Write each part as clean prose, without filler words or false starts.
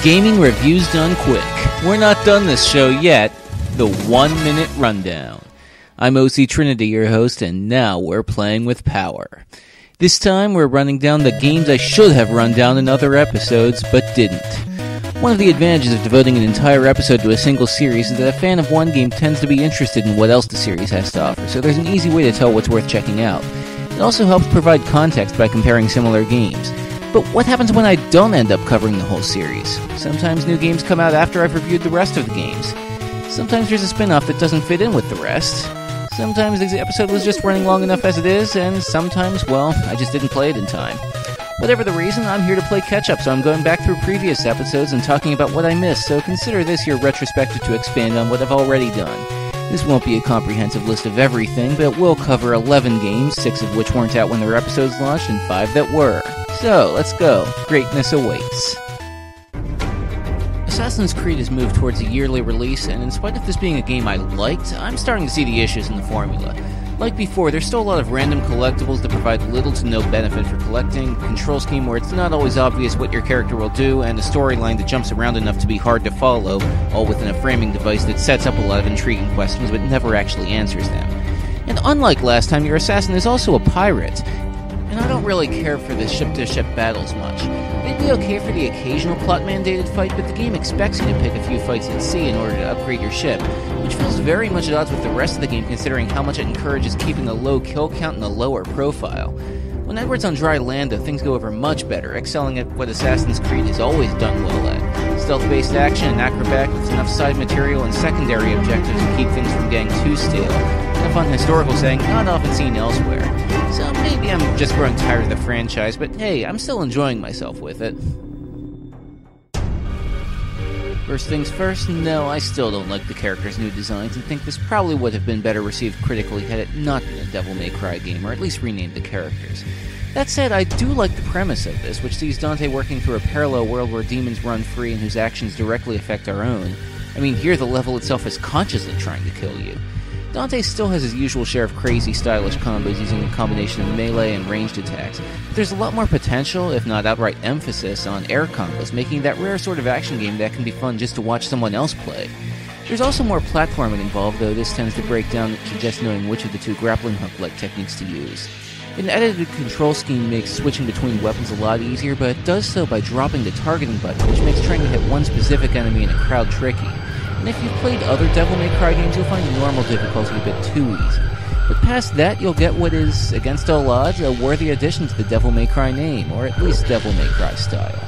Gaming reviews done quick. We're not done this show yet. The 1 Minute Rundown. I'm Octrinity, your host, and now we're playing with power. This time we're running down the games I should have run down in other episodes, but didn't. One of the advantages of devoting an entire episode to a single series is that a fan of one game tends to be interested in what else the series has to offer, so there's an easy way to tell what's worth checking out. It also helps provide context by comparing similar games. But what happens when I don't end up covering the whole series? Sometimes new games come out after I've reviewed the rest of the games. Sometimes there's a spin-off that doesn't fit in with the rest. Sometimes the episode was just running long enough as it is, and sometimes, well, I just didn't play it in time. Whatever the reason, I'm here to play catch-up, so I'm going back through previous episodes and talking about what I missed, so consider this your retrospective to expand on what I've already done. This won't be a comprehensive list of everything, but we'll cover 11 games, 6 of which weren't out when their episodes launched, and 5 that were. So, let's go. Greatness awaits. Assassin's Creed has moved towards a yearly release, and in spite of this being a game I liked, I'm starting to see the issues in the formula. Like before, there's still a lot of random collectibles that provide little to no benefit for collecting, a control scheme where it's not always obvious what your character will do, and a storyline that jumps around enough to be hard to follow, all within a framing device that sets up a lot of intriguing questions but never actually answers them. And unlike last time, your assassin is also a pirate. And I don't really care for the ship-to-ship battles much. They'd be okay for the occasional plot-mandated fight, but the game expects you to pick a few fights at sea in order to upgrade your ship, which feels very much at odds with the rest of the game considering how much it encourages keeping a low kill count and a lower profile. When Edward's on dry land, though, things go over much better, excelling at what Assassin's Creed has always done well at. Stealth-based action and acrobatic with enough side material and secondary objectives to keep things from getting too stale. A fun historical saying not often seen elsewhere. So maybe I'm just growing tired of the franchise, but hey, I'm still enjoying myself with it. First things first, no, I still don't like the characters' new designs and think this probably would have been better received critically had it not been a Devil May Cry game, or at least renamed the characters. That said, I do like the premise of this, which sees Dante working through a parallel world where demons run free and whose actions directly affect our own. I mean, here the level itself is consciously trying to kill you. Dante still has his usual share of crazy, stylish combos using a combination of melee and ranged attacks, but there's a lot more potential, if not outright emphasis, on air combos, making that rare sort of action game that can be fun just to watch someone else play. There's also more platforming involved, though this tends to break down to just knowing which of the two grappling hook-like techniques to use. An edited control scheme makes switching between weapons a lot easier, but it does so by dropping the targeting button, which makes trying to hit one specific enemy in a crowd tricky. And if you've played other Devil May Cry games, you'll find normal difficulty a bit too easy. But past that, you'll get what is, against all odds, a worthy addition to the Devil May Cry name, or at least Devil May Cry style.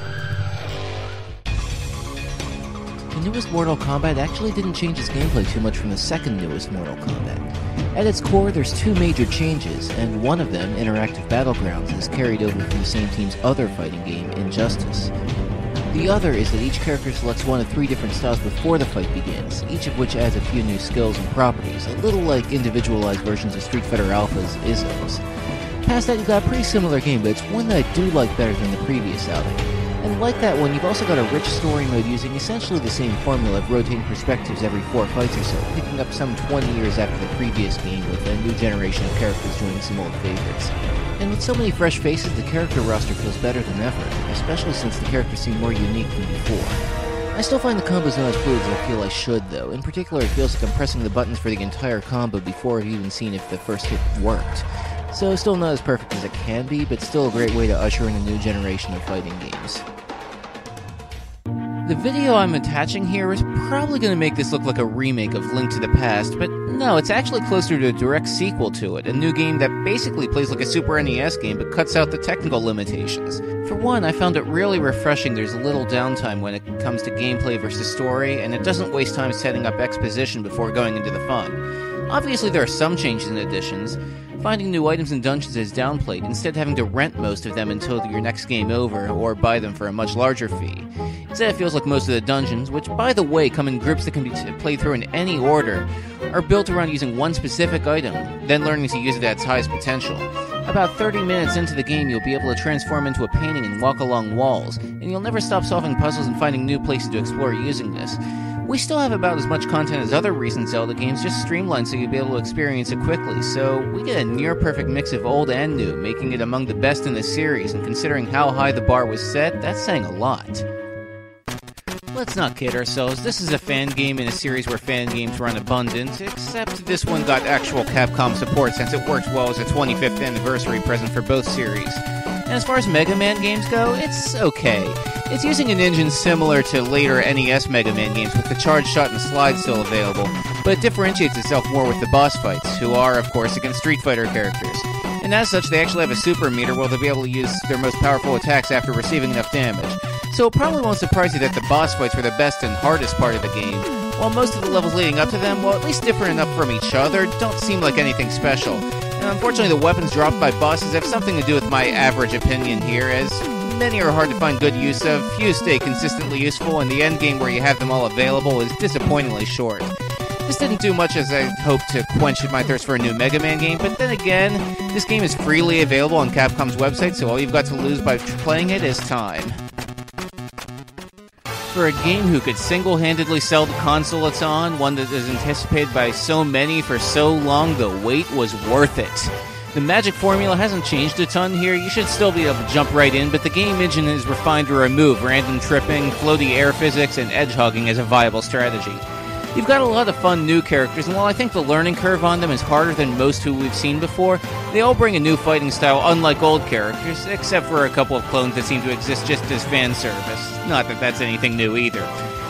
The newest Mortal Kombat actually didn't change its gameplay too much from the second newest Mortal Kombat. At its core, there's two major changes, and one of them, Interactive Battlegrounds, is carried over from the same team's other fighting game, Injustice. The other is that each character selects one of 3 different styles before the fight begins, each of which adds a few new skills and properties, a little like individualized versions of Street Fighter Alpha's ISOs. Past that, you've got a pretty similar game, but it's one that I do like better than the previous outing. And like that one, you've also got a rich story mode using essentially the same formula of rotating perspectives every 4 fights or so, picking up some 20 years after the previous game with a new generation of characters joining some old favorites. And with so many fresh faces, the character roster feels better than ever, especially since the characters seem more unique than before. I still find the combos not as fluid as I feel I should, though. In particular, it feels like I'm pressing the buttons for the entire combo before I've even seen if the first hit worked. So still not as perfect as it can be, but still a great way to usher in a new generation of fighting games. The video I'm attaching here is probably going to make this look like a remake of Link to the Past, but no, it's actually closer to a direct sequel to it, a new game that basically plays like a Super NES game but cuts out the technical limitations. For one, I found it really refreshing there's little downtime when it comes to gameplay versus story, and it doesn't waste time setting up exposition before going into the fun. Obviously there are some changes and additions. Finding new items and dungeons is downplayed, instead having to rent most of them until your next game over, or buy them for a much larger fee. Instead it feels like most of the dungeons, which by the way come in groups that can be played through in any order, are built around using one specific item, then learning to use it at its highest potential. About 30 minutes into the game, you'll be able to transform into a painting and walk along walls, and you'll never stop solving puzzles and finding new places to explore using this. We still have about as much content as other recent Zelda games, just streamlined so you'll be able to experience it quickly, so we get a near-perfect mix of old and new, making it among the best in the series, and considering how high the bar was set, that's saying a lot. Let's not kid ourselves, this is a fan game in a series where fan games run abundant, except this one got actual Capcom support since it worked well as a 25th anniversary present for both series. And as far as Mega Man games go, it's okay. It's using an engine similar to later NES Mega Man games with the charge shot and slide still available, but it differentiates itself more with the boss fights, who are, of course, against Street Fighter characters. And as such, they actually have a super meter where they'll be able to use their most powerful attacks after receiving enough damage. So it probably won't surprise you that the boss fights were the best and hardest part of the game, while most of the levels leading up to them, while at least different enough from each other, don't seem like anything special. And unfortunately, the weapons dropped by bosses have something to do with my average opinion here, as many are hard to find good use of, few stay consistently useful, and the endgame where you have them all available is disappointingly short. This didn't do much as I hoped to quench my thirst for a new Mega Man game, but then again, this game is freely available on Capcom's website, so all you've got to lose by playing it is time. For a game who could single-handedly sell the console it's on, one that is anticipated by so many for so long, the wait was worth it. The magic formula hasn't changed a ton here, you should still be able to jump right in, but the game engine is refined to remove random tripping, floaty air physics, and edge-hogging as a viable strategy. You've got a lot of fun new characters, and while I think the learning curve on them is harder than most who we've seen before, they all bring a new fighting style unlike old characters, except for a couple of clones that seem to exist just as fan service. Not that that's anything new either.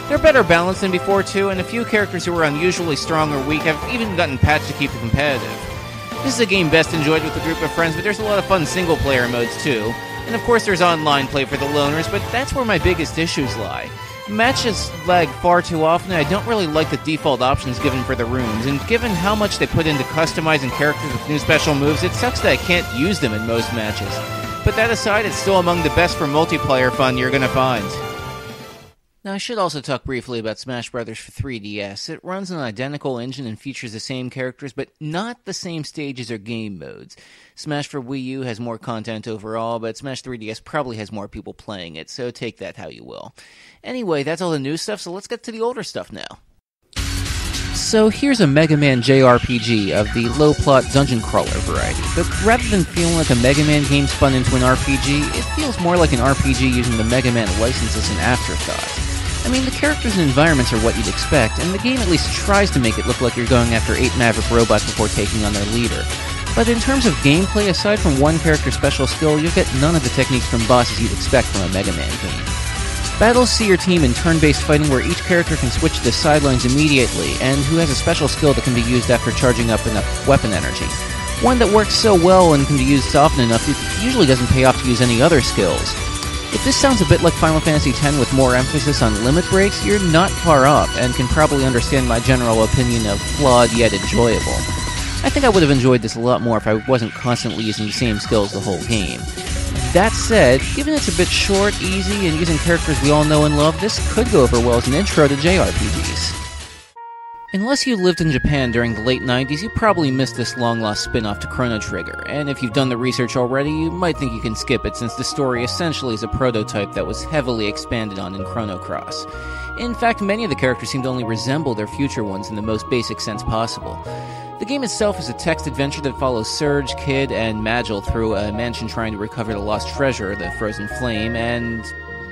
They're better balanced than before too, and a few characters who are unusually strong or weak have even gotten patched to keep it competitive. This is a game best enjoyed with a group of friends, but there's a lot of fun single-player modes too. And of course there's online play for the loners, but that's where my biggest issues lie. Matches lag far too often, and I don't really like the default options given for the rooms, and given how much they put into customizing characters with new special moves, it sucks that I can't use them in most matches. But that aside, it's still among the best for multiplayer fun you're gonna find. Now, I should also talk briefly about Smash Bros. For 3DS. It runs on an identical engine and features the same characters, but not the same stages or game modes. Smash for Wii U has more content overall, but Smash 3DS probably has more people playing it, so take that how you will. Anyway, that's all the new stuff, so let's get to the older stuff now. So here's a Mega Man JRPG of the low-plot dungeon crawler variety, but rather than feeling like a Mega Man game spun into an RPG, it feels more like an RPG using the Mega Man license as an afterthought. I mean, the characters and environments are what you'd expect, and the game at least tries to make it look like you're going after 8 Maverick robots before taking on their leader. But in terms of gameplay, aside from one character's special skill, you'll get none of the techniques from bosses you'd expect from a Mega Man game. Battles see your team in turn-based fighting where each character can switch to the sidelines immediately, and who has a special skill that can be used after charging up enough weapon energy. One that works so well and can be used often enough, it usually doesn't pay off to use any other skills. If this sounds a bit like Final Fantasy X with more emphasis on limit breaks, you're not far off, and can probably understand my general opinion of flawed yet enjoyable. I think I would have enjoyed this a lot more if I wasn't constantly using the same skills the whole game. That said, given it's a bit short, easy, and using characters we all know and love, this could go over well as an intro to JRPGs. Unless you lived in Japan during the late 90s, you probably missed this long-lost spin-off to Chrono Trigger, and if you've done the research already, you might think you can skip it since the story essentially is a prototype that was heavily expanded on in Chrono Cross. In fact, many of the characters seem to only resemble their future ones in the most basic sense possible. The game itself is a text adventure that follows Surge, Kid, and Magil through a mansion trying to recover the lost treasure, the Frozen Flame, and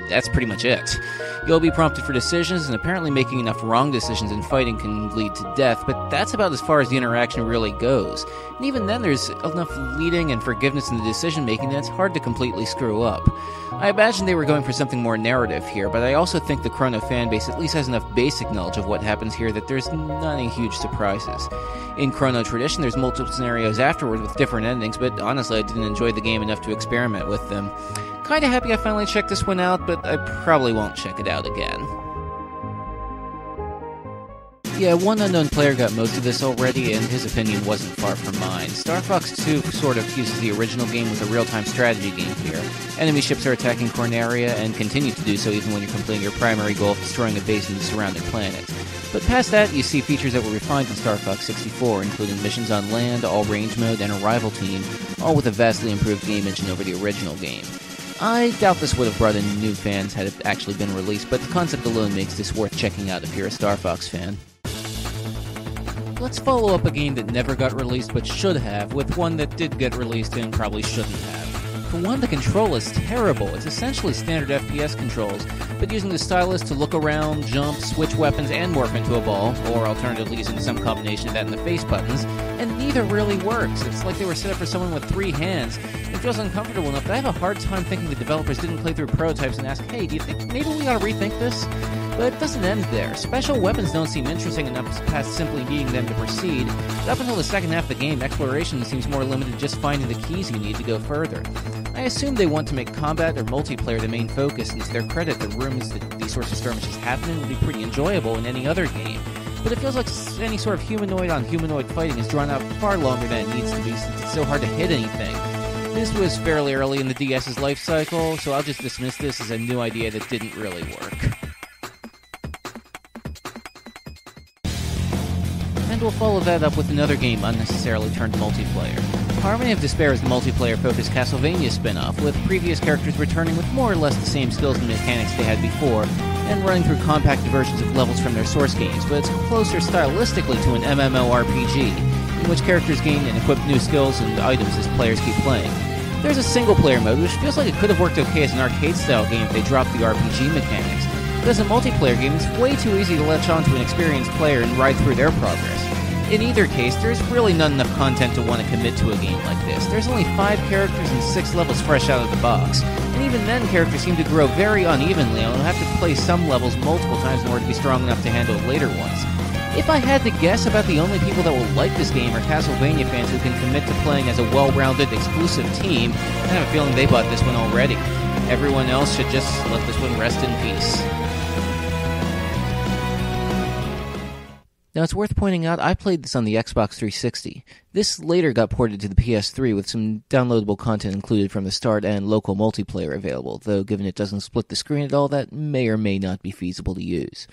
that's pretty much it. You'll be prompted for decisions, and apparently making enough wrong decisions in fighting can lead to death, but that's about as far as the interaction really goes. And even then, there's enough leading and forgiveness in the decision-making that it's hard to completely screw up. I imagine they were going for something more narrative here, but I also think the Chrono fanbase at least has enough basic knowledge of what happens here that there's not any huge surprises. In Chrono tradition, there's multiple scenarios afterwards with different endings, but honestly, I didn't enjoy the game enough to experiment with them. Kinda happy I finally checked this one out, but I probably won't check it out again. Yeah, one unknown player got most of this already, and his opinion wasn't far from mine. Star Fox 2 sort of uses the original game with a real-time strategy game here. Enemy ships are attacking Corneria, and continue to do so even when you're completing your primary goal of destroying a base in the surrounding planet. But past that, you see features that were refined in Star Fox 64, including missions on land, all-range mode, and a rival team, all with a vastly improved game engine over the original game. I doubt this would have brought in new fans had it actually been released, but the concept alone makes this worth checking out if you're a Star Fox fan. Let's follow up a game that never got released but should have, with one that did get released and probably shouldn't have. For one, the control is terrible. It's essentially standard FPS controls, but using the stylus to look around, jump, switch weapons, and morph into a ball, or alternatively using some combination of that and the face buttons, and neither really works. It's like they were set up for someone with 3 hands. It feels uncomfortable enough that I have a hard time thinking the developers didn't play through prototypes and ask, hey, do you think maybe we ought to rethink this? But it doesn't end there. Special weapons don't seem interesting enough past simply needing them to proceed. But up until the second half of the game, exploration seems more limited to just finding the keys you need to go further. I assume they want to make combat or multiplayer the main focus, and to their credit, the rooms that these sorts of skirmishes happen in would be pretty enjoyable in any other game. But it feels like any sort of humanoid-on-humanoid fighting is drawn out far longer than it needs to be since it's so hard to hit anything. This was fairly early in the DS's life cycle, so I'll just dismiss this as a new idea that didn't really work. And we'll follow that up with another game unnecessarily turned multiplayer. Harmony of Despair is the multiplayer-focused Castlevania spin-off, with previous characters returning with more or less the same skills and mechanics they had before, and running through compacted versions of levels from their source games, but it's closer stylistically to an MMORPG, in which characters gain and equip new skills and items as players keep playing. There's a single-player mode, which feels like it could have worked okay as an arcade-style game if they dropped the RPG mechanics, but as a multiplayer game, it's way too easy to latch onto an experienced player and ride through their progress. In either case, there's really not enough content to want to commit to a game like this. There's only 5 characters and 6 levels fresh out of the box, and even then characters seem to grow very unevenly and will have to play some levels multiple times in order to be strong enough to handle later ones. If I had to guess, about the only people that will like this game are Castlevania fans who can commit to playing as a well-rounded, exclusive team. I have a feeling they bought this one already. Everyone else should just let this one rest in peace. Now, it's worth pointing out, I played this on the Xbox 360. This later got ported to the PS3 with some downloadable content included from the start and local multiplayer available, though given it doesn't split the screen at all, that may or may not be feasible to use.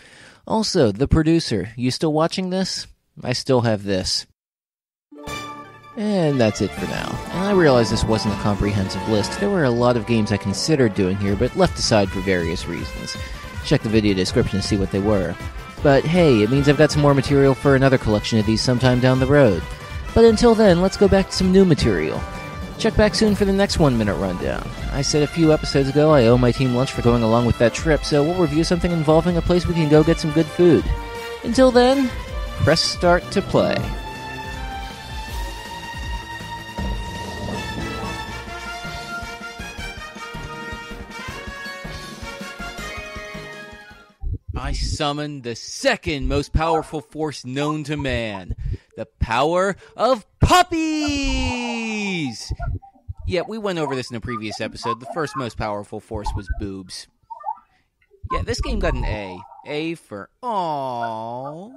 Also, the producer, you still watching this? I still have this. And that's it for now. And I realize this wasn't a comprehensive list. There were a lot of games I considered doing here, but left aside for various reasons. Check the video description to see what they were. But hey, it means I've got some more material for another collection of these sometime down the road. But until then, let's go back to some new material. Check back soon for the next 1 minute rundown. I said a few episodes ago I owe my team lunch for going along with that trip, so we'll review something involving a place we can go get some good food. Until then, press start to play. I summoned the second most powerful force known to man. The power of puppies! Yeah, we went over this in a previous episode. The first most powerful force was boobs. Yeah, this game got an A. A for aww.